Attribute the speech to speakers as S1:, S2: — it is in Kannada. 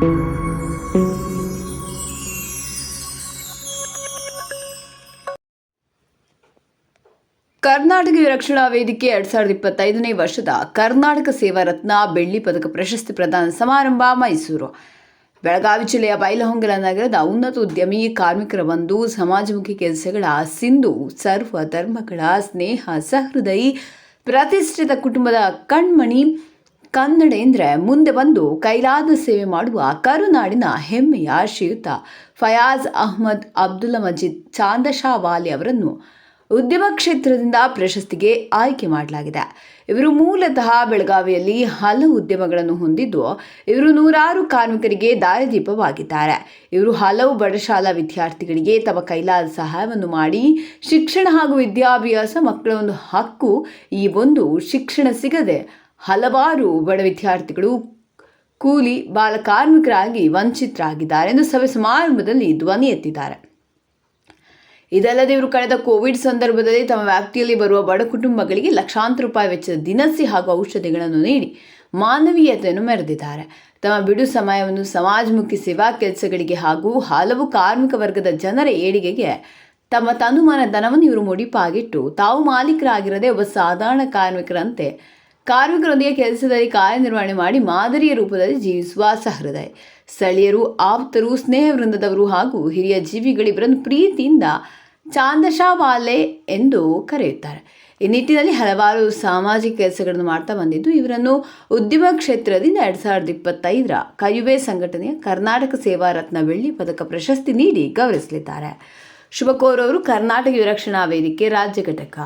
S1: ಕರ್ನಾಟಕ ವಿರಕ್ಷಣಾ ವೇದಿಕೆ 2025ನೇ ವರ್ಷದ ಕರ್ನಾಟಕ ಸೇವಾ ರತ್ನ ಬೆಳ್ಳಿ ಪದಕ ಪ್ರಶಸ್ತಿ ಪ್ರದಾನ ಸಮಾರಂಭ ಮೈಸೂರು. ಬೆಳಗಾವಿ ಜಿಲ್ಲೆಯ ಬೈಲಹೊಂಗಲ ನಗರದ ಉನ್ನತ ಉದ್ಯಮಿ ಕಾರ್ಮಿಕರ ಒಂದು ಸಮಾಜಮುಖಿ ಕೆಲಸಗಳ ಸಿಂಧು, ಸರ್ವ ಧರ್ಮಗಳ ಸ್ನೇಹ ಸಹೃದಯಿ, ಪ್ರತಿಷ್ಠಿತ ಕುಟುಂಬದ ಕಣ್ಮಣಿ ಕನ್ನಡೇಂದ್ರೆ ಮುಂದೆ ಬಂದು ಕೈಲಾದ ಸೇವೆ ಮಾಡುವ ಕರುನಾಡಿನ ಹೆಮ್ಮೆಯ ಶ್ರೀಯುತ ಫಯಾಜ್ ಅಹ್ಮದ್ ಅಬ್ದುಲ್ ಮಜೀದ್ ಚಾಂದಶಾವಾಲಿ ಅವರನ್ನು ಉದ್ಯಮ ಕ್ಷೇತ್ರದಿಂದ ಪ್ರಶಸ್ತಿಗೆ ಆಯ್ಕೆ ಮಾಡಲಾಗಿದೆ. ಇವರು ಮೂಲತಃ ಬೆಳಗಾವಿಯಲ್ಲಿ ಹಲವು ಉದ್ಯಮಗಳನ್ನು ಹೊಂದಿದ್ದು, ಇವರು ನೂರಾರು ಕಾರ್ಮಿಕರಿಗೆ ದಾರಿದೀಪವಾಗಿದ್ದಾರೆ. ಇವರು ಹಲವು ಬಡಶಾಲಾ ವಿದ್ಯಾರ್ಥಿಗಳಿಗೆ ತಮ್ಮ ಕೈಲಾದ ಸಹಾಯವನ್ನು ಮಾಡಿ ಶಿಕ್ಷಣ ಹಾಗೂ ವಿದ್ಯಾಭ್ಯಾಸ ಮಕ್ಕಳ ಒಂದು ಹಕ್ಕು. ಈ ಒಂದು ಶಿಕ್ಷಣ ಸಿಗದೆ ಹಲವಾರು ಬಡ ವಿದ್ಯಾರ್ಥಿಗಳು ಕೂಲಿ ಬಾಲ ಕಾರ್ಮಿಕರಾಗಿ ವಂಚಿತರಾಗಿದ್ದಾರೆ ಎಂದು ಸಭೆ ಸಮಾರಂಭದಲ್ಲಿ ಧ್ವನಿ ಎತ್ತಿದ್ದಾರೆ. ಇದಲ್ಲದೆ ಇವರು ಕಳೆದ ಕೋವಿಡ್ ಸಂದರ್ಭದಲ್ಲಿ ತಮ್ಮ ವ್ಯಾಪ್ತಿಯಲ್ಲಿ ಬರುವ ಬಡ ಕುಟುಂಬಗಳಿಗೆ ಲಕ್ಷಾಂತರ ರೂಪಾಯಿ ವೆಚ್ಚದ ದಿನಸಿ ಹಾಗೂ ಔಷಧಿಗಳನ್ನು ನೀಡಿ ಮಾನವೀಯತೆಯನ್ನು ಮೆರೆದಿದ್ದಾರೆ. ತಮ್ಮ ಬಿಡು ಸಮಯವನ್ನು ಸಮಾಜಮುಖಿ ಸೇವಾ ಕೆಲಸಗಳಿಗೆ ಹಾಗೂ ಹಲವು ಕಾರ್ಮಿಕ ವರ್ಗದ ಜನರ ಏಳಿಗೆಗೆ ತಮ್ಮ ತನುಮಾನ ಧನವನ್ನು ಇವರು ಮುಡಿಪಾಗಿಟ್ಟು ತಾವು ಮಾಲೀಕರಾಗಿರದೆ ಒಬ್ಬ ಸಾಧಾರಣ ಕಾರ್ಮಿಕರಂತೆ ಕಾರ್ಮಿಕರೊಂದಿಗೆ ಕೆಲಸದಲ್ಲಿ ಕಾರ್ಯನಿರ್ವಹಣೆ ಮಾಡಿ ಮಾದರಿಯ ರೂಪದಲ್ಲಿ ಜೀವಿಸುವ ಸಹೃದಯ, ಸ್ಥಳೀಯರು, ಆಪ್ತರು, ಸ್ನೇಹ ವೃಂದದವರು ಹಾಗೂ ಹಿರಿಯ ಜೀವಿಗಳಿವರನ್ನು ಪ್ರೀತಿಯಿಂದ ಚಾಂದಶಾವಾಲೆ ಎಂದು ಕರೆಯುತ್ತಾರೆ. ಈ ನಿಟ್ಟಿನಲ್ಲಿ ಹಲವಾರು ಸಾಮಾಜಿಕ ಕೆಲಸಗಳನ್ನು ಮಾಡ್ತಾ ಬಂದಿದ್ದು, ಇವರನ್ನು ಉದ್ಯಮ ಕ್ಷೇತ್ರದಿಂದ 2025ರ ಕಯುವೆ ಸಂಘಟನೆಯ ಕರ್ನಾಟಕ ಸೇವಾ ರತ್ನ ಬೆಳ್ಳಿ ಪದಕ ಪ್ರಶಸ್ತಿ ನೀಡಿ ಗೌರವಿಸಲಿದ್ದಾರೆ. ಶುಭ ಕೋರುವವರು ಕರ್ನಾಟಕ ವಿರಕ್ಷಣಾ ವೇದಿಕೆ ರಾಜ್ಯ ಘಟಕ.